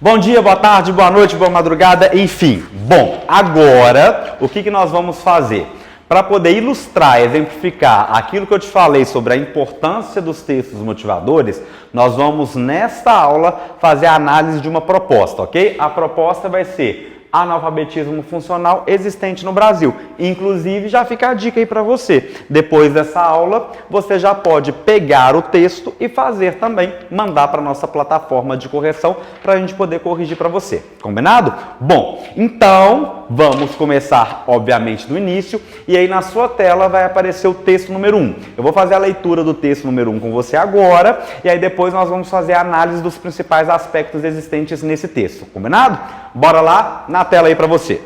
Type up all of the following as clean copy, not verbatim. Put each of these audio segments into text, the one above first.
Bom dia, boa tarde, boa noite, boa madrugada, enfim. Bom, agora o que nós vamos fazer? Para poder ilustrar, exemplificar aquilo que eu te falei sobre a importância dos textos motivadores, nós vamos nesta aula fazer a análise de uma proposta, ok? A proposta vai ser analfabetismo funcional existente no Brasil. Inclusive, já fica a dica aí para você. Depois dessa aula, você já pode pegar o texto e fazer também, mandar para a nossa plataforma de correção para a gente poder corrigir para você. Combinado? Bom, então, vamos começar, obviamente, do início. E aí, na sua tela, vai aparecer o texto número 1. Eu vou fazer a leitura do texto número 1 com você agora. E aí, depois, nós vamos fazer a análise dos principais aspectos existentes nesse texto. Combinado? Bora lá, na tela aí para você.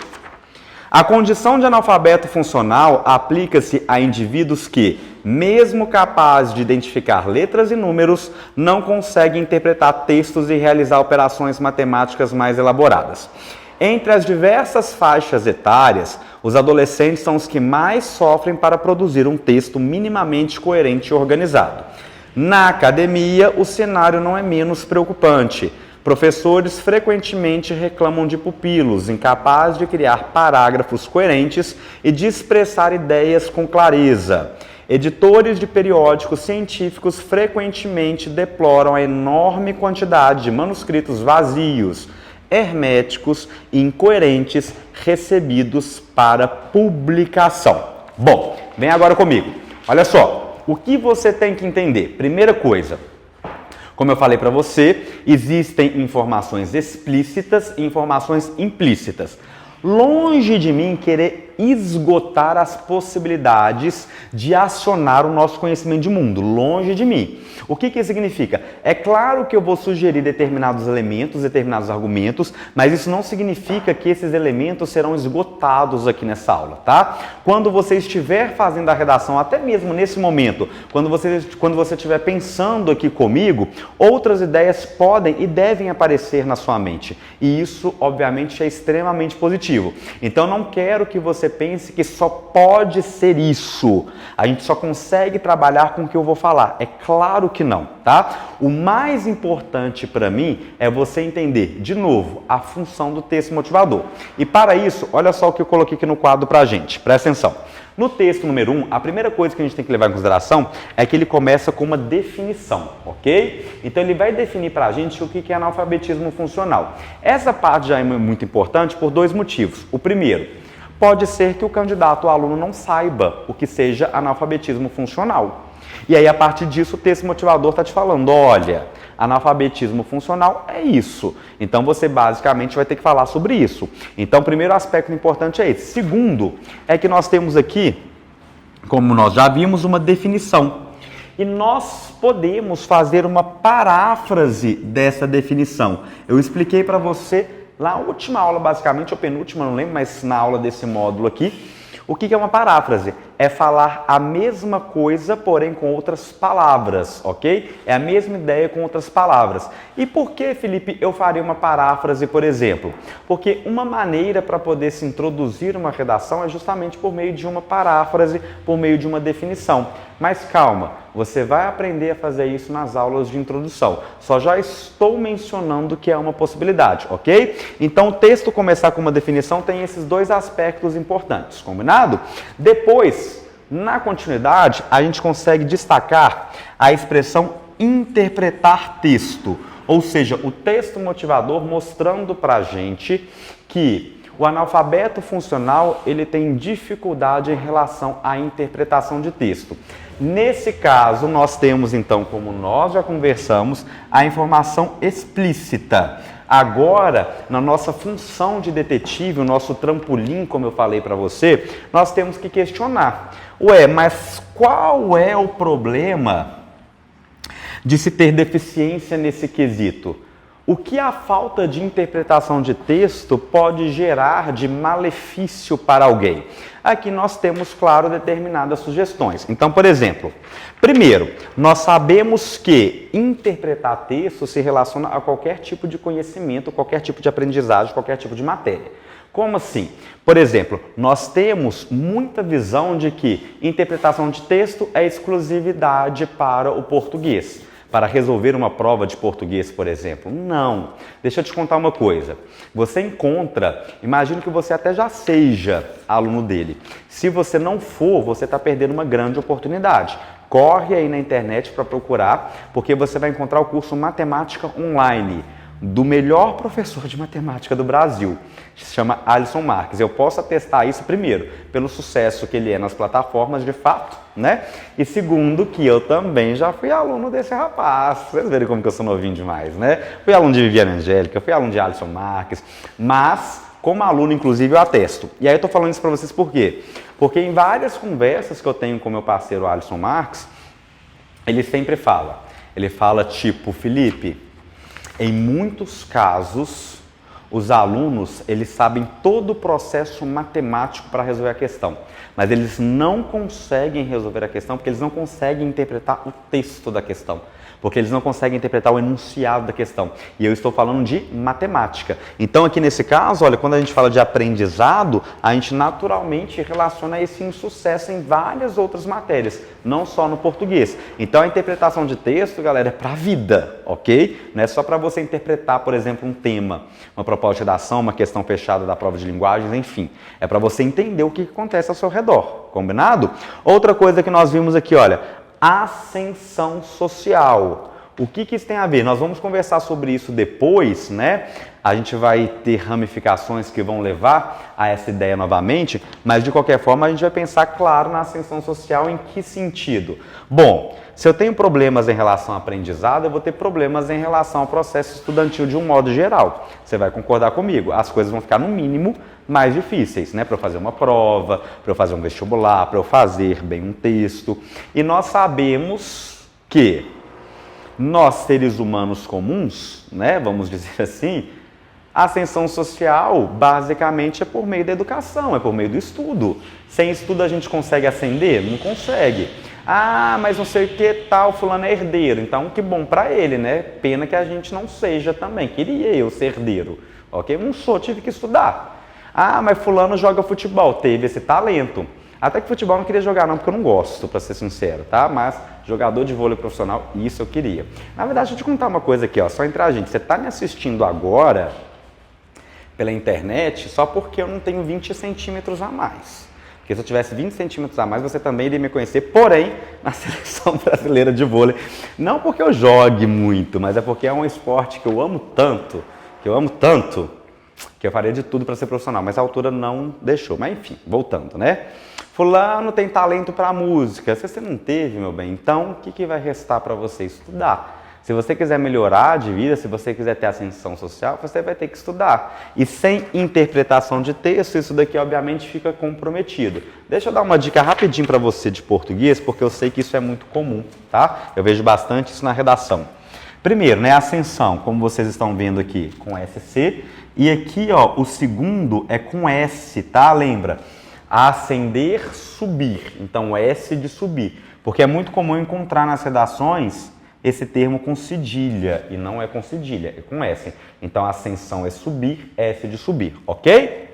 A condição de analfabeto funcional aplica-se a indivíduos que, mesmo capazes de identificar letras e números, não conseguem interpretar textos e realizar operações matemáticas mais elaboradas. Entre as diversas faixas etárias, os adolescentes são os que mais sofrem para produzir um texto minimamente coerente e organizado. Na academia, o cenário não é menos preocupante. Professores frequentemente reclamam de pupilos incapazes de criar parágrafos coerentes e de expressar ideias com clareza. Editores de periódicos científicos frequentemente deploram a enorme quantidade de manuscritos vazios, herméticos e incoerentes recebidos para publicação. Bom, vem agora comigo. Olha só, o que você tem que entender? Primeira coisa, como eu falei para você, existem informações explícitas e informações implícitas. Longe de mim querer esgotar as possibilidades de acionar o nosso conhecimento de mundo. Longe de mim. O que isso significa? É claro que eu vou sugerir determinados elementos, determinados argumentos, mas isso não significa que esses elementos serão esgotados aqui nessa aula, tá? Quando você estiver fazendo a redação, até mesmo nesse momento, quando você estiver pensando aqui comigo, outras ideias podem e devem aparecer na sua mente. E isso, obviamente, é extremamente positivo. Então, não quero que você pense que só pode ser isso. A gente só consegue trabalhar com o que eu vou falar. É claro que não, tá? O mais importante para mim é você entender, de novo, a função do texto motivador. E para isso, olha só o que eu coloquei aqui no quadro pra gente. Presta atenção. No texto número 1, a primeira coisa que a gente tem que levar em consideração é que ele começa com uma definição, ok? Então ele vai definir pra gente o que é analfabetismo funcional. Essa parte já é muito importante por dois motivos. O primeiro, pode ser que o candidato ou aluno não saiba o que seja analfabetismo funcional. E aí, a partir disso, o texto motivador está te falando, olha, analfabetismo funcional é isso. Então, você basicamente vai ter que falar sobre isso. Então, o primeiro aspecto importante é esse. Segundo, é que nós temos aqui, como nós já vimos, uma definição. E nós podemos fazer uma paráfrase dessa definição. Eu expliquei para você na última aula, basicamente, ou penúltima, não lembro, mas na aula desse módulo aqui, o que é uma paráfrase? É falar a mesma coisa, porém com outras palavras, ok? É a mesma ideia com outras palavras. E por que, Felipe, eu faria uma paráfrase, por exemplo? Porque uma maneira para poder se introduzir uma redação é justamente por meio de uma paráfrase, por meio de uma definição. Mas calma, você vai aprender a fazer isso nas aulas de introdução. Só já estou mencionando que é uma possibilidade, ok? Então, o texto começar com uma definição tem esses dois aspectos importantes, combinado? Depois, na continuidade, a gente consegue destacar a expressão interpretar texto, ou seja, o texto motivador mostrando pra gente que o analfabeto funcional ele tem dificuldade em relação à interpretação de texto. Nesse caso, nós temos então, como nós já conversamos, a informação explícita. Agora, na nossa função de detetive, o nosso trampolim, como eu falei para você, nós temos que questionar. Ué, mas qual é o problema de se ter deficiência nesse quesito? O que a falta de interpretação de texto pode gerar de malefício para alguém? Aqui nós temos, claro, determinadas sugestões. Então, por exemplo, primeiro, nós sabemos que interpretar texto se relaciona a qualquer tipo de conhecimento, qualquer tipo de aprendizagem, qualquer tipo de matéria. Como assim? Por exemplo, nós temos muita visão de que interpretação de texto é exclusividade para o português. para resolver uma prova de português, por exemplo. Não. Deixa eu te contar uma coisa. Você encontra, imagino que você até já seja aluno dele. Se você não for, você está perdendo uma grande oportunidade. Corre aí na internet para procurar, porque você vai encontrar o curso Matemática Online do melhor professor de matemática do Brasil, se chama Alisson Marques. Eu posso atestar isso, primeiro, pelo sucesso que ele é nas plataformas de fato, né? E segundo, que eu também já fui aluno desse rapaz. Vocês verem como que eu sou novinho demais, né? Fui aluno de Viviane Angélica, fui aluno de Alisson Marques, mas como aluno, inclusive, eu atesto. E aí eu tô falando isso para vocês por quê? Porque em várias conversas que eu tenho com meu parceiro Alisson Marques, ele sempre fala. Ele fala tipo, Felipe, em muitos casos, os alunos, eles sabem todo o processo matemático para resolver a questão, mas eles não conseguem resolver a questão porque eles não conseguem interpretar o texto da questão, porque eles não conseguem interpretar o enunciado da questão. E eu estou falando de matemática. Então, aqui nesse caso, olha, quando a gente fala de aprendizado, a gente naturalmente relaciona esse insucesso em várias outras matérias, não só no português. Então, a interpretação de texto, galera, é para a vida, ok? Não é só para você interpretar, por exemplo, um tema, uma proposta de redação, uma questão fechada da prova de linguagens, enfim. É para você entender o que acontece ao seu redor, combinado? Outra coisa que nós vimos aqui, olha, ascensão social. O que isso tem a ver? Nós vamos conversar sobre isso depois, né? A gente vai ter ramificações que vão levar a essa ideia novamente, mas de qualquer forma a gente vai pensar, claro, na ascensão social em que sentido? Bom, se eu tenho problemas em relação ao aprendizado, eu vou ter problemas em relação ao processo estudantil de um modo geral. Você vai concordar comigo? As coisas vão ficar, no mínimo, mais difíceis, né? Para eu fazer uma prova, para eu fazer um vestibular, para eu fazer bem um texto. E nós sabemos que nós, seres humanos comuns, né? Vamos dizer assim, a ascensão social, basicamente, é por meio da educação, é por meio do estudo. Sem estudo a gente consegue ascender? Não consegue. Ah, mas não sei o que tal, fulano é herdeiro. Então, que bom para ele, né? Pena que a gente não seja também. Queria eu ser herdeiro, ok? Não sou, tive que estudar. Ah, mas fulano joga futebol, teve esse talento. Até que futebol eu não queria jogar não, porque eu não gosto, para ser sincero, tá? Mas jogador de vôlei profissional, isso eu queria. Na verdade, deixa eu te contar uma coisa aqui, ó, só entre a gente. Você tá me assistindo agora pela internet só porque eu não tenho 20 centímetros a mais. Porque se eu tivesse 20 centímetros a mais, você também iria me conhecer, porém, na seleção brasileira de vôlei. Não porque eu jogue muito, mas é porque é um esporte que eu amo tanto, que eu faria de tudo para ser profissional, mas a altura não deixou. Mas enfim, voltando, né? Fulano tem talento para música. Se você não teve, meu bem, então o que vai restar para você? Estudar. Se você quiser melhorar de vida, se você quiser ter ascensão social, você vai ter que estudar. E sem interpretação de texto, isso daqui obviamente fica comprometido. Deixa eu dar uma dica rapidinho para você de português, porque eu sei que isso é muito comum, tá? Eu vejo bastante isso na redação. Primeiro, né, ascensão, como vocês estão vendo aqui, com SC. E aqui, ó, o segundo é com S, tá? Lembra? Ascender, subir. Então, S de subir. Porque é muito comum encontrar nas redações esse termo com cedilha. E não é com cedilha, é com S. Então, ascensão é subir, S de subir, ok?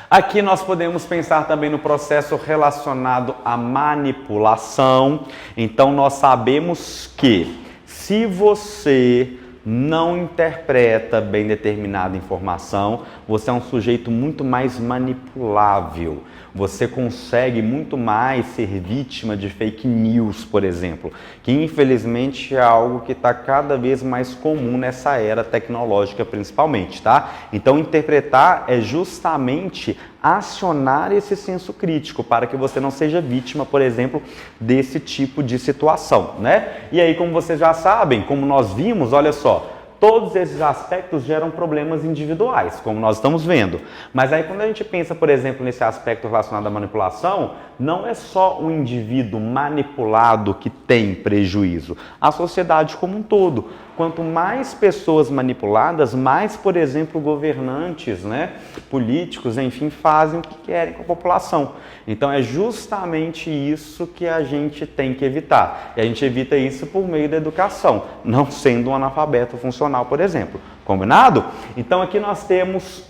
Aqui nós podemos pensar também no processo relacionado à manipulação. Então, nós sabemos que se você não interpreta bem determinada informação, você é um sujeito muito mais manipulável. Você consegue muito mais ser vítima de fake news, por exemplo, que infelizmente é algo que está cada vez mais comum nessa era tecnológica principalmente, tá? Então interpretar é justamente acionar esse senso crítico para que você não seja vítima, por exemplo, desse tipo de situação, né? E aí, como vocês já sabem, como nós vimos, olha só, todos esses aspectos geram problemas individuais, como nós estamos vendo. Mas aí quando a gente pensa, por exemplo, nesse aspecto relacionado à manipulação, não é só o indivíduo manipulado que tem prejuízo, a sociedade como um todo. Quanto mais pessoas manipuladas, mais, por exemplo, governantes, né, políticos, enfim, fazem o que querem com a população. Então é justamente isso que a gente tem que evitar. E a gente evita isso por meio da educação, não sendo um analfabeto funcional, por exemplo. Combinado? Então aqui nós temos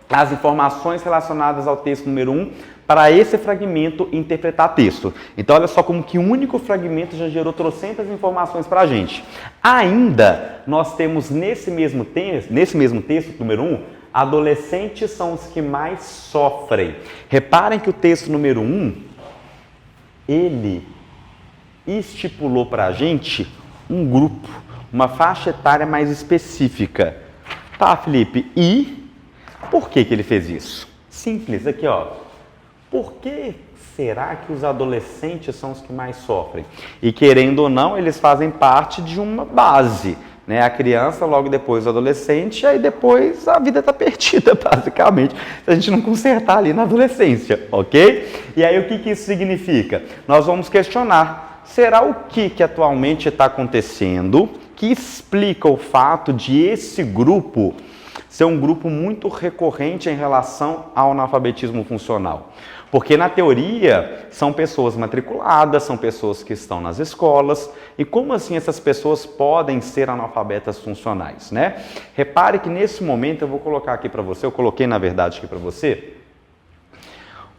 as informações relacionadas ao texto número 1 para esse fragmento interpretar texto. Então olha só como que um único fragmento já gerou trocentas informações para a gente. Ainda nós temos nesse mesmo texto, número 1, adolescentes são os que mais sofrem. Reparem que o texto número 1, ele estipulou para a gente um grupo, uma faixa etária mais específica. Tá, Felipe, e por que ele fez isso? Simples, aqui ó. Por que será que os adolescentes são os que mais sofrem? E querendo ou não, eles fazem parte de uma base, né? A criança, logo depois o adolescente, e aí depois a vida está perdida, basicamente, se a gente não consertar ali na adolescência, ok? E aí o que isso significa? Nós vamos questionar, será o que atualmente está acontecendo que explica o fato de esse grupo ser um grupo muito recorrente em relação ao analfabetismo funcional? Porque na teoria são pessoas matriculadas, são pessoas que estão nas escolas, e como assim essas pessoas podem ser analfabetas funcionais, né? Repare que nesse momento eu vou colocar aqui para você, eu coloquei na verdade aqui para você,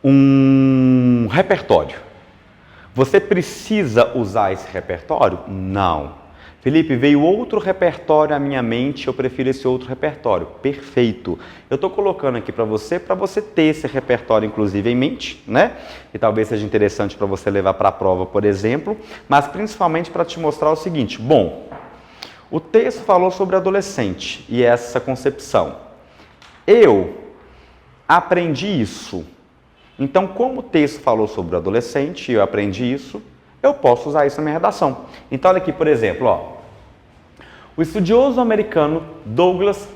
um repertório. Você precisa usar esse repertório? Não. Felipe, veio outro repertório à minha mente, eu prefiro esse outro repertório. Perfeito. Eu estou colocando aqui para você ter esse repertório, inclusive, em mente, né? E talvez seja interessante para você levar para a prova, por exemplo, mas principalmente para te mostrar o seguinte. Bom, o texto falou sobre adolescente e essa concepção. Eu aprendi isso. Então, como o texto falou sobre o adolescente e eu aprendi isso, eu posso usar isso na minha redação. Então, olha aqui, por exemplo, ó. O estudioso americano Douglas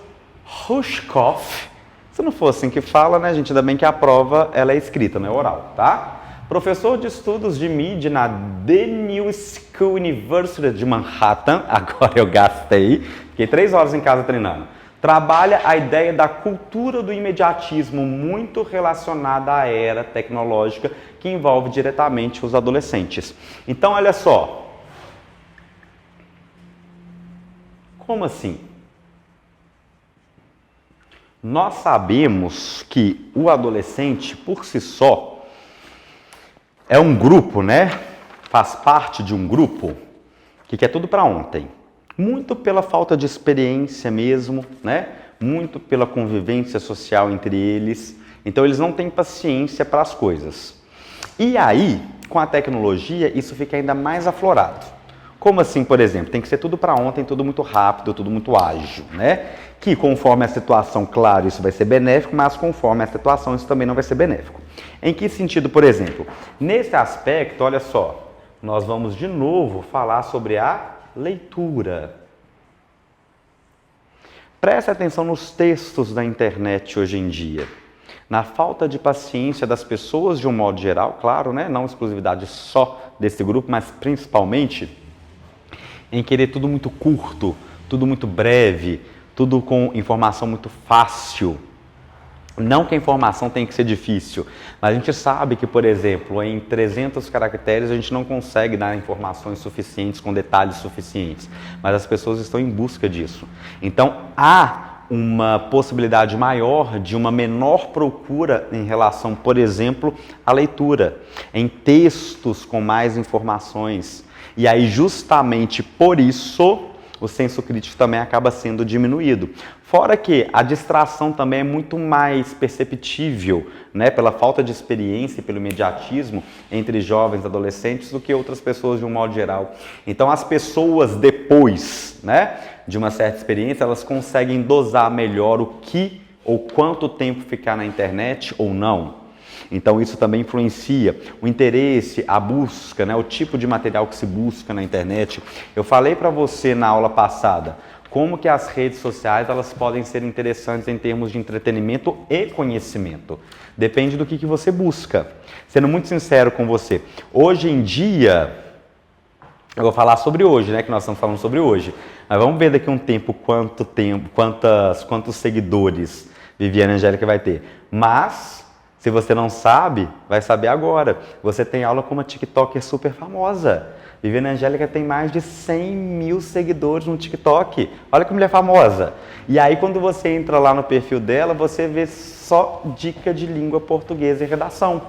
Rushkoff, se não for assim que fala, né, gente, ainda bem que a prova ela é escrita, não é oral, tá? Professor de estudos de mídia na The New School University de Manhattan, agora eu gastei, fiquei 3 horas em casa treinando. Trabalha a ideia da cultura do imediatismo muito relacionada à era tecnológica que envolve diretamente os adolescentes. Então, olha só. Como assim? Nós sabemos que o adolescente, por si só, é um grupo, né? Faz parte de um grupo que quer tudo para ontem. Muito pela falta de experiência mesmo, né? Muito pela convivência social entre eles. Então, eles não têm paciência para as coisas. E aí, com a tecnologia, isso fica ainda mais aflorado. Como assim, por exemplo? Tem que ser tudo para ontem, tudo muito rápido, tudo muito ágil, né? Que conforme a situação, claro, isso vai ser benéfico, mas conforme a situação, isso também não vai ser benéfico. Em que sentido, por exemplo? Nesse aspecto, olha só, nós vamos de novo falar sobre a leitura. Preste atenção nos textos da internet hoje em dia. Na falta de paciência das pessoas de um modo geral, claro, né? Não exclusividade só desse grupo, mas principalmente em querer tudo muito curto, tudo muito breve, tudo com informação muito fácil. Não que a informação tenha que ser difícil, mas a gente sabe que, por exemplo, em 300 caracteres a gente não consegue dar informações suficientes, com detalhes suficientes, mas as pessoas estão em busca disso. Então, há uma possibilidade maior de uma menor procura em relação, por exemplo, à leitura, em textos com mais informações. E aí, justamente por isso, o senso crítico também acaba sendo diminuído. Fora que a distração também é muito mais perceptível, né, pela falta de experiência e pelo imediatismo entre jovens e adolescentes do que outras pessoas de um modo geral. Então as pessoas depois, né, de uma certa experiência, elas conseguem dosar melhor o que ou quanto tempo ficar na internet ou não. Então isso também influencia o interesse, a busca, né, o tipo de material que se busca na internet. Eu falei para você na aula passada como que as redes sociais elas podem ser interessantes em termos de entretenimento e conhecimento. Depende do que você busca. Sendo muito sincero com você, hoje em dia, eu vou falar sobre hoje, né, que nós estamos falando sobre hoje, mas vamos ver daqui a um tempo quantos seguidores Viviane Angélica vai ter. Mas se você não sabe, vai saber agora. Você tem aula com uma TikToker super famosa. Viviane Angélica tem mais de 100 mil seguidores no TikTok. Olha que mulher famosa. E aí, quando você entra lá no perfil dela, você vê só dica de língua portuguesa e redação.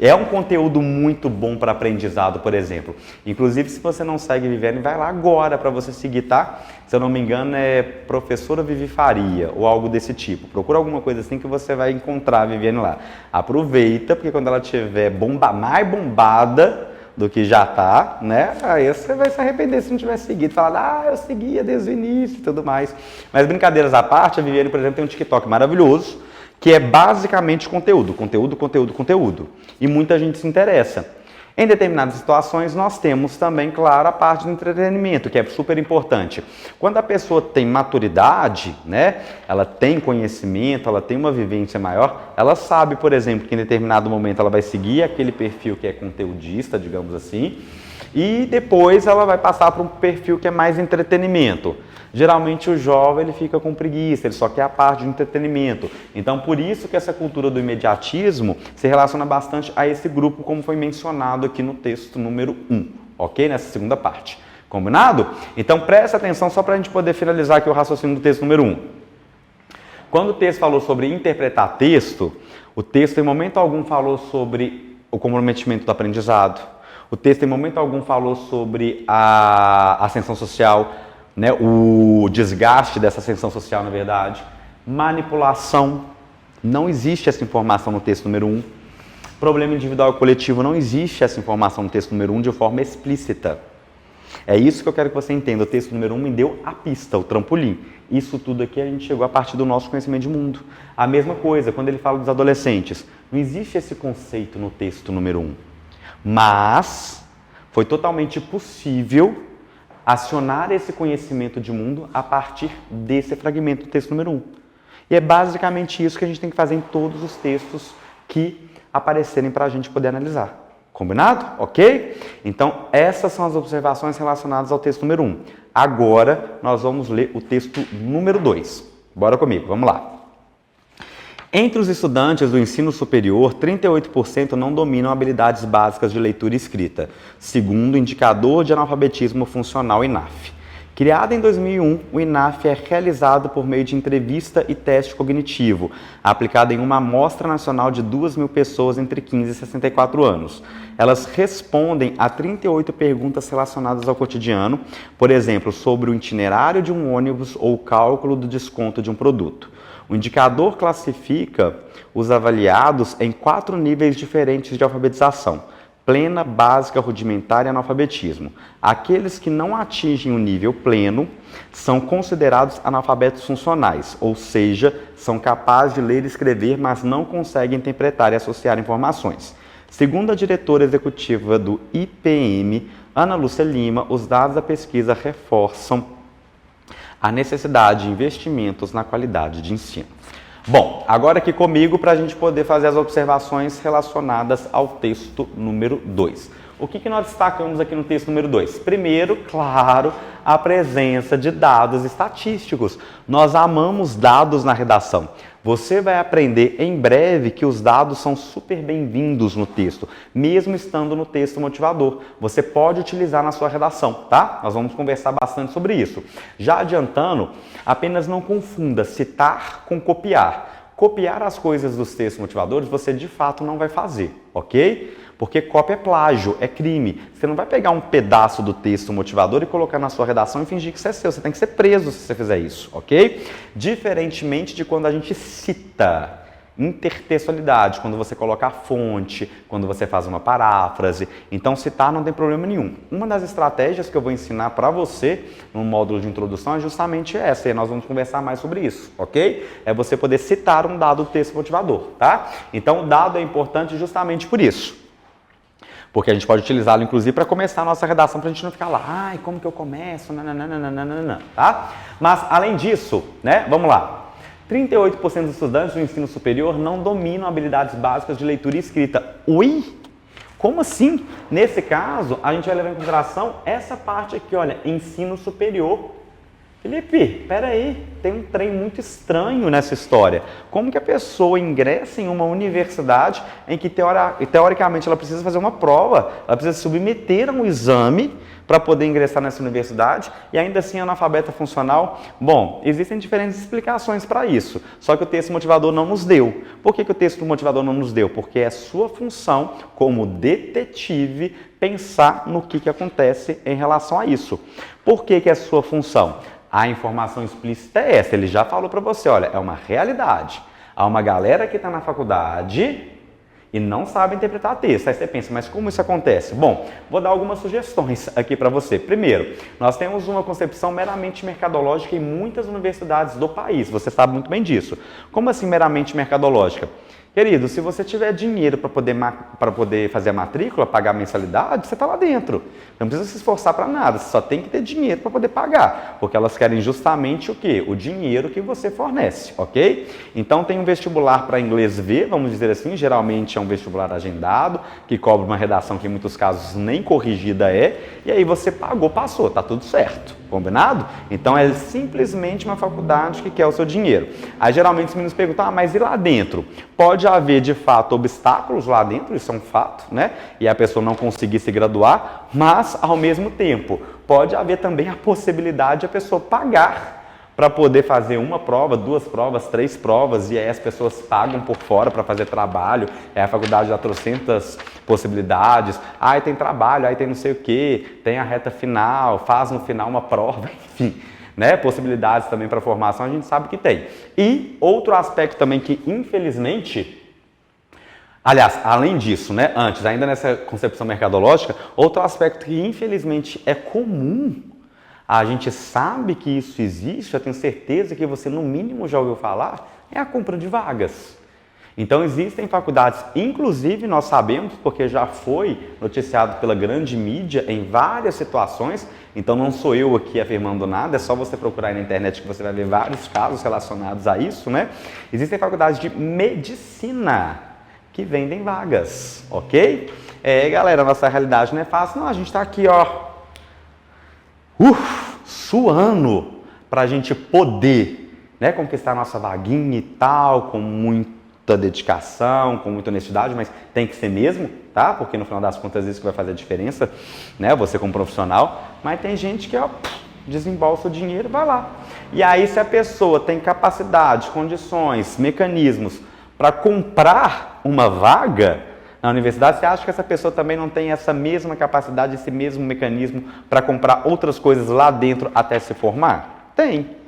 É um conteúdo muito bom para aprendizado, por exemplo. Inclusive, se você não segue Viviane, vai lá agora para você seguir, tá? Se eu não me engano, é Professora Vivi Faria ou algo desse tipo. Procura alguma coisa assim que você vai encontrar a Viviane lá. Aproveita, porque quando ela estiver mais bombada do que já tá, né? Aí você vai se arrepender se não tiver seguido. Falar, eu seguia desde o início e tudo mais. Mas brincadeiras à parte, a Viviane, por exemplo, tem um TikTok maravilhoso, que é basicamente conteúdo. E muita gente se interessa. Em determinadas situações, nós temos também, claro, a parte do entretenimento, que é super importante. Quando a pessoa tem maturidade, né, ela tem conhecimento, ela tem uma vivência maior, ela sabe, por exemplo, que em determinado momento ela vai seguir aquele perfil que é conteudista, digamos assim, e depois ela vai passar para um perfil que é mais entretenimento. Geralmente o jovem ele fica com preguiça, ele só quer a parte de entretenimento. Então por isso que essa cultura do imediatismo se relaciona bastante a esse grupo, como foi mencionado aqui no texto número 1, ok? Nessa segunda parte. Combinado? Então presta atenção só para a gente poder finalizar aqui o raciocínio do texto número 1. Quando o texto falou sobre interpretar texto, o texto em momento algum falou sobre o comprometimento do aprendizado. O texto em momento algum falou sobre a ascensão social, né, o desgaste dessa ascensão social, na verdade. Manipulação, não existe essa informação no texto número 1. Problema individual e coletivo, não existe essa informação no texto número 1 de forma explícita. É isso que eu quero que você entenda. O texto número 1 me deu a pista, o trampolim. Isso tudo aqui a gente chegou a partir do nosso conhecimento de mundo. A mesma coisa, quando ele fala dos adolescentes, não existe esse conceito no texto número 1. Mas foi totalmente possível acionar esse conhecimento de mundo a partir desse fragmento do texto número 1. E é basicamente isso que a gente tem que fazer em todos os textos que aparecerem para a gente poder analisar. Combinado? Ok? Então, essas são as observações relacionadas ao texto número 1. Agora, nós vamos ler o texto número 2. Bora comigo, vamos lá. Entre os estudantes do ensino superior, 38% não dominam habilidades básicas de leitura e escrita, segundo o Indicador de Analfabetismo Funcional INAF. Criado em 2001, o INAF é realizado por meio de entrevista e teste cognitivo, aplicado em uma amostra nacional de 2.000 pessoas entre 15 e 64 anos. Elas respondem a 38 perguntas relacionadas ao cotidiano, por exemplo, sobre o itinerário de um ônibus ou o cálculo do desconto de um produto. O indicador classifica os avaliados em 4 níveis diferentes de alfabetização: plena, básica, rudimentar e analfabetismo. Aqueles que não atingem o nível pleno são considerados analfabetos funcionais, ou seja, são capazes de ler e escrever, mas não conseguem interpretar e associar informações. Segundo a diretora executiva do IPM, Ana Lúcia Lima, os dados da pesquisa reforçam a necessidade de investimentos na qualidade de ensino. Bom, agora aqui comigo para a gente poder fazer as observações relacionadas ao texto número 2. O que nós destacamos aqui no texto número 2? Primeiro, claro, a presença de dados estatísticos. Nós amamos dados na redação. Você vai aprender em breve que os dados são super bem-vindos no texto, mesmo estando no texto motivador. Você pode utilizar na sua redação, tá? Nós vamos conversar bastante sobre isso. Já adiantando, apenas não confunda citar com copiar. Copiar as coisas dos textos motivadores você de fato não vai fazer, ok? Porque cópia é plágio, é crime. Você não vai pegar um pedaço do texto motivador e colocar na sua redação e fingir que isso é seu. Você tem que ser preso se você fizer isso, ok? Diferentemente de quando a gente cita. Intertextualidade, quando você coloca a fonte, quando você faz uma paráfrase. Então, citar não tem problema nenhum. Uma das estratégias que eu vou ensinar para você no módulo de introdução é justamente essa, e nós vamos conversar mais sobre isso, ok? É você poder citar um dado do texto motivador, tá? Então, o dado é importante justamente por isso. Porque a gente pode utilizá-lo, inclusive, para começar a nossa redação, para a gente não ficar lá, ai, como que eu começo, nananana, tá? Mas, além disso, né, vamos lá. 38% dos estudantes do ensino superior não dominam habilidades básicas de leitura e escrita. Ui? Como assim? Nesse caso, a gente vai levar em consideração essa parte aqui, olha, ensino superior. Felipe, peraí, tem um trem muito estranho nessa história. Como que a pessoa ingressa em uma universidade em que, teoricamente, ela precisa fazer uma prova, ela precisa se submeter a um exame para poder ingressar nessa universidade e ainda assim analfabeta funcional? Bom, existem diferentes explicações para isso, só que o texto motivador não nos deu. Por que o texto motivador não nos deu? Porque é sua função como detetive pensar no que acontece em relação a isso. Por que é sua função? A informação explícita é essa, ele já falou para você, olha, é uma realidade. Há uma galera que está na faculdade e não sabe interpretar texto. Aí você pensa, mas como isso acontece? Bom, vou dar algumas sugestões aqui para você. Primeiro, nós temos uma concepção meramente mercadológica em muitas universidades do país. Você sabe muito bem disso. Como assim meramente mercadológica? Querido, se você tiver dinheiro para poder fazer a matrícula, pagar a mensalidade, você está lá dentro. Não precisa se esforçar para nada, você só tem que ter dinheiro para poder pagar. Porque elas querem justamente o quê? O dinheiro que você fornece, ok? Então tem um vestibular para inglês V, vamos dizer assim, geralmente é um vestibular agendado, que cobra uma redação que em muitos casos nem corrigida é, e aí você pagou, passou, tá tudo certo. Combinado? Então é simplesmente uma faculdade que quer o seu dinheiro. Aí geralmente os meninos perguntam, mas e lá dentro? Pode haver de fato obstáculos lá dentro, isso é um fato, né? E a pessoa não conseguir se graduar, mas ao mesmo tempo pode haver também a possibilidade de a pessoa pagar para poder fazer uma prova, 2 provas, 3 provas, e aí as pessoas pagam por fora para fazer trabalho, a faculdade dá trocentas possibilidades, aí tem trabalho, aí tem não sei o que, tem a reta final, faz no final uma prova, enfim, né? Possibilidades também para formação a gente sabe que tem. E outro aspecto também que infelizmente, aliás, além disso, né, antes, ainda nessa concepção mercadológica, outro aspecto que infelizmente é comum, a gente sabe que isso existe, eu tenho certeza que você no mínimo já ouviu falar, é a compra de vagas. Então existem faculdades, inclusive nós sabemos, porque já foi noticiado pela grande mídia em várias situações, então não sou eu aqui afirmando nada, é só você procurar aí na internet que você vai ver vários casos relacionados a isso, né? Existem faculdades de medicina que vendem vagas, ok? Galera, nossa realidade não é fácil, não, a gente está aqui, ó, suando para a gente poder, né, conquistar a nossa vaguinha e tal, com muita dedicação, com muita honestidade, mas tem que ser mesmo, tá? Porque no final das contas isso que vai fazer a diferença, né? Você como profissional, mas tem gente que, ó, desembolsa o dinheiro e vai lá. E aí se a pessoa tem capacidade, condições, mecanismos para comprar uma vaga na universidade, você acha que essa pessoa também não tem essa mesma capacidade, esse mesmo mecanismo para comprar outras coisas lá dentro até se formar? Tem.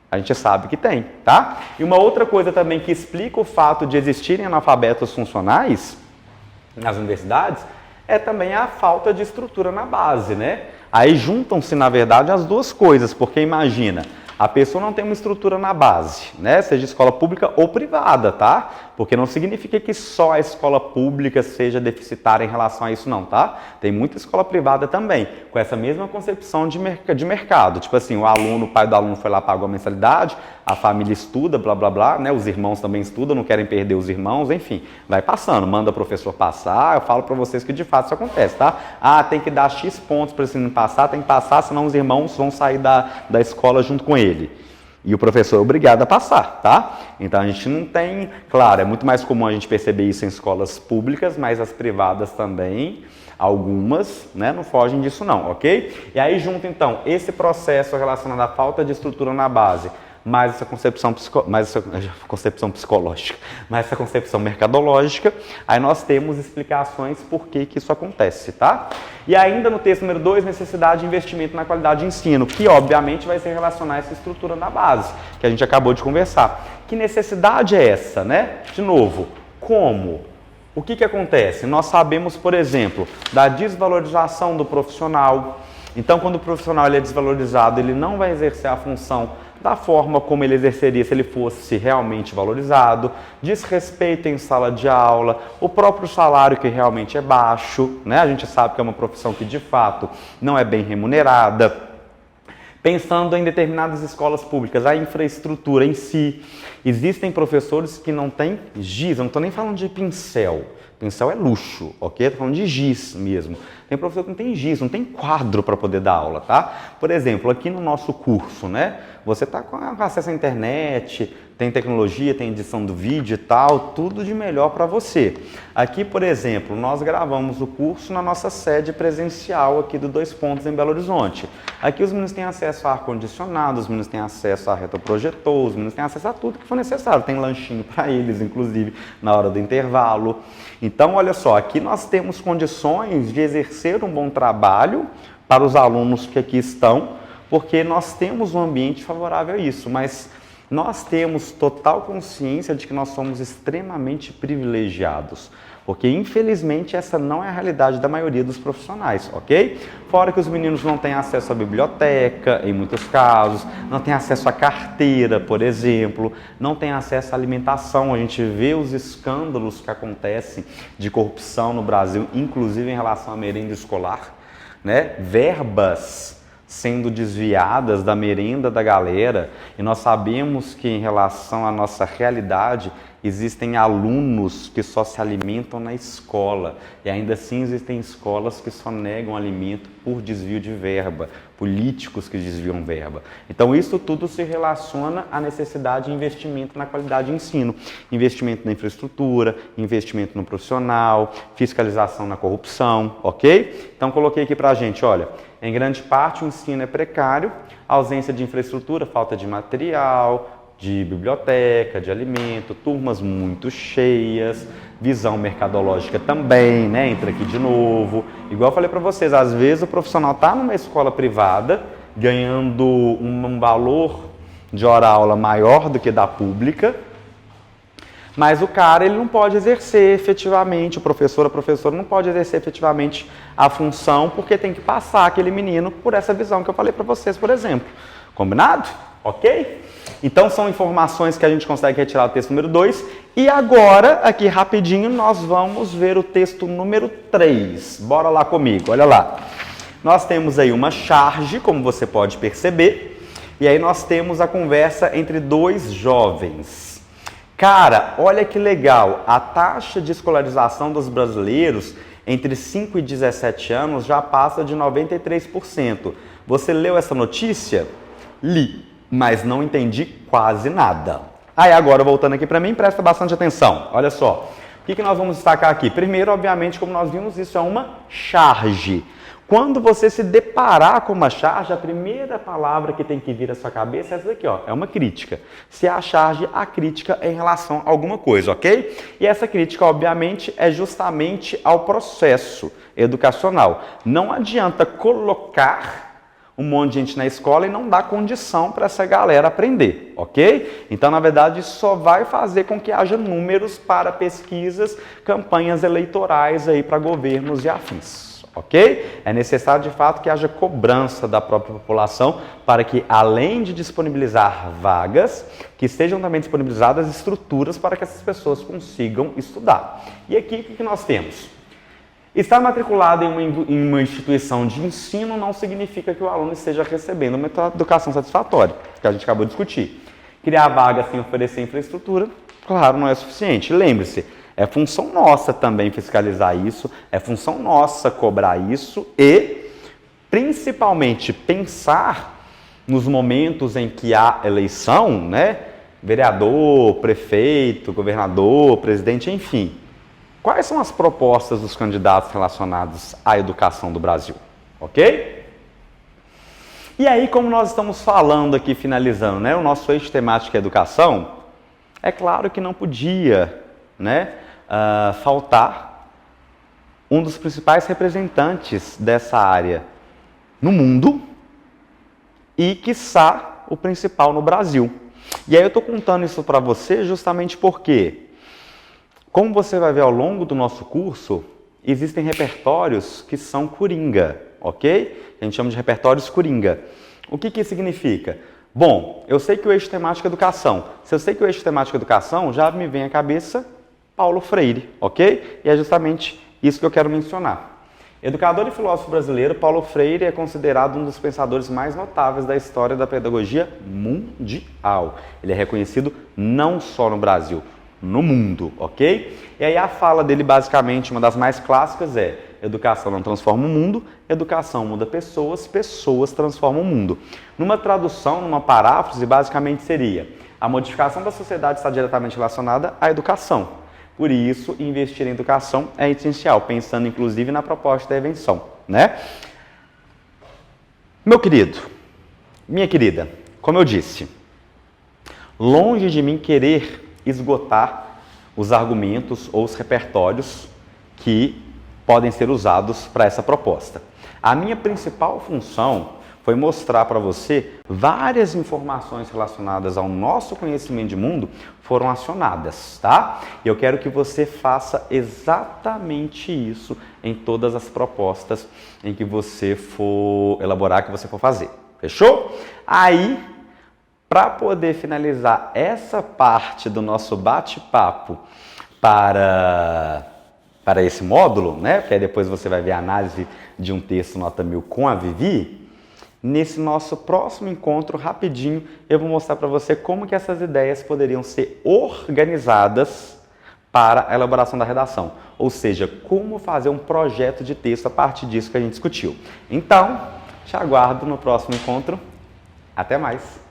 A gente sabe que tem, tá? E uma outra coisa também que explica o fato de existirem analfabetos funcionais nas universidades é também a falta de estrutura na base, né? Aí juntam-se, na verdade, as duas coisas, porque imagina, a pessoa não tem uma estrutura na base, né? Seja escola pública ou privada, tá? Porque não significa que só a escola pública seja deficitária em relação a isso não, tá? Tem muita escola privada também, com essa mesma concepção de mercado. Tipo assim, o pai do aluno foi lá, pagou a mensalidade, a família estuda, blá, blá, blá, né? Os irmãos também estudam, não querem perder os irmãos, enfim. Vai passando, manda o professor passar, eu falo pra vocês que de fato isso acontece, tá? Tem que dar X pontos para esse menino passar, tem que passar, senão os irmãos vão sair da escola junto com ele. E o professor é obrigado a passar, tá? Então a gente não tem, claro, é muito mais comum a gente perceber isso em escolas públicas, mas as privadas também, algumas, né, não fogem disso não, ok? E aí junto então, esse processo relacionado à falta de estrutura na base, mais essa concepção psicológica, mais essa concepção mercadológica, aí nós temos explicações por que isso acontece, tá? E ainda no texto número 2, necessidade de investimento na qualidade de ensino, que obviamente vai ser relacionar essa estrutura na base, que a gente acabou de conversar. Que necessidade é essa, né? De novo, como? O que acontece? Nós sabemos, por exemplo, da desvalorização do profissional. Então, quando o profissional ele é desvalorizado, ele não vai exercer a função da forma como ele exerceria se ele fosse realmente valorizado, desrespeito em sala de aula, o próprio salário que realmente é baixo, né? A gente sabe que é uma profissão que de fato não é bem remunerada. Pensando em determinadas escolas públicas, a infraestrutura em si, existem professores que não têm giz, eu não estou nem falando de pincel é luxo, ok? Estou falando de giz mesmo. Tem professor que não tem giz, não tem quadro para poder dar aula, tá? Por exemplo, aqui no nosso curso, né? Você está com acesso à internet, tem tecnologia, tem edição do vídeo e tal, tudo de melhor para você. Aqui, por exemplo, nós gravamos o curso na nossa sede presencial aqui do Dois Pontos em Belo Horizonte. Aqui os meninos têm acesso a ar-condicionado, os meninos têm acesso a retroprojetor, os meninos têm acesso a tudo que for necessário. Tem lanchinho para eles, inclusive, na hora do intervalo. Então, olha só, aqui nós temos condições de exercer um bom trabalho para os alunos que aqui estão, porque nós temos um ambiente favorável a isso, mas nós temos total consciência de que nós somos extremamente privilegiados, porque infelizmente essa não é a realidade da maioria dos profissionais, ok? Fora que os meninos não têm acesso à biblioteca, em muitos casos, não têm acesso à carteira, por exemplo, não têm acesso à alimentação. A gente vê os escândalos que acontecem de corrupção no Brasil, inclusive em relação à merenda escolar, né? Verbas sendo desviadas da merenda da galera, e nós sabemos que em relação à nossa realidade existem alunos que só se alimentam na escola, e ainda assim existem escolas que só negam alimento por desvio de verba, políticos que desviam verba. Então isso tudo se relaciona à necessidade de investimento na qualidade de ensino, investimento na infraestrutura, investimento no profissional, fiscalização na corrupção, ok? Então coloquei aqui pra gente, olha, em grande parte o ensino é precário, ausência de infraestrutura, falta de material, de biblioteca, de alimento, turmas muito cheias, visão mercadológica também, né? Entra aqui de novo. Igual eu falei para vocês, às vezes o profissional está numa escola privada, ganhando um valor de hora-aula maior do que da pública, mas o cara ele não pode exercer efetivamente, a professora não pode exercer efetivamente a função, porque tem que passar aquele menino por essa visão que eu falei para vocês, por exemplo. Combinado? Ok? Então são informações que a gente consegue retirar do texto número 2. E agora, aqui rapidinho, nós vamos ver o texto número 3. Bora lá comigo, olha lá. Nós temos aí uma charge, como você pode perceber, e aí nós temos a conversa entre dois jovens. Cara, olha que legal, a taxa de escolarização dos brasileiros entre 5 e 17 anos já passa de 93%. Você leu essa notícia? Li, mas não entendi quase nada. Aí agora, voltando aqui para mim, presta bastante atenção. Olha só, o que nós vamos destacar aqui? Primeiro, obviamente, como nós vimos, isso é uma charge. Quando você se deparar com uma charge, a primeira palavra que tem que vir à sua cabeça é essa daqui, ó, é uma crítica. Se é a charge, a crítica é em relação a alguma coisa, ok? E essa crítica, obviamente, é justamente ao processo educacional. Não adianta colocar um monte de gente na escola e não dá condição para essa galera aprender, ok? Então, na verdade, isso só vai fazer com que haja números para pesquisas, campanhas eleitorais aí para governos e afins, ok? É necessário, de fato, que haja cobrança da própria população para que, além de disponibilizar vagas, que sejam também disponibilizadas estruturas para que essas pessoas consigam estudar. E aqui, o que nós temos? Estar matriculado em uma instituição de ensino não significa que o aluno esteja recebendo uma educação satisfatória, que a gente acabou de discutir. Criar vagas sem oferecer infraestrutura, claro, não é suficiente. Lembre-se, é função nossa também fiscalizar isso, é função nossa cobrar isso e, principalmente, pensar nos momentos em que há eleição, né? Vereador, prefeito, governador, presidente, enfim. Quais são as propostas dos candidatos relacionados à educação do Brasil? Ok? E aí, como nós estamos falando aqui, finalizando, né, o nosso eixo temático é educação, é claro que não podia, né, faltar um dos principais representantes dessa área no mundo e, quiçá, o principal no Brasil. E aí eu estou contando isso para você justamente porque, como você vai ver ao longo do nosso curso, existem repertórios que são coringa, ok? A gente chama de repertórios coringa. O que isso significa? Bom, eu sei que o eixo temático é educação. Se eu sei que o eixo temático é educação, já me vem à cabeça Paulo Freire, ok? E é justamente isso que eu quero mencionar. Educador e filósofo brasileiro, Paulo Freire é considerado um dos pensadores mais notáveis da história da pedagogia mundial. Ele é reconhecido não só no Brasil, no mundo, ok? E aí a fala dele, basicamente, uma das mais clássicas é: educação não transforma o mundo, educação muda pessoas, pessoas transformam o mundo. Numa tradução, numa paráfrase, basicamente seria: a modificação da sociedade está diretamente relacionada à educação. Por isso, investir em educação é essencial, pensando inclusive na proposta da invenção, né? Meu querido, minha querida, como eu disse, longe de mim querer esgotar os argumentos ou os repertórios que podem ser usados para essa proposta. A minha principal função foi mostrar para você várias informações relacionadas ao nosso conhecimento de mundo foram acionadas, tá? E eu quero que você faça exatamente isso em todas as propostas em que você for elaborar, que você for fazer. Fechou? Aí, para poder finalizar essa parte do nosso bate-papo para esse módulo, né? Porque aí depois você vai ver a análise de um texto nota 1000 com a Vivi. Nesse nosso próximo encontro, rapidinho, eu vou mostrar para você como que essas ideias poderiam ser organizadas para a elaboração da redação. Ou seja, como fazer um projeto de texto a partir disso que a gente discutiu. Então, te aguardo no próximo encontro. Até mais!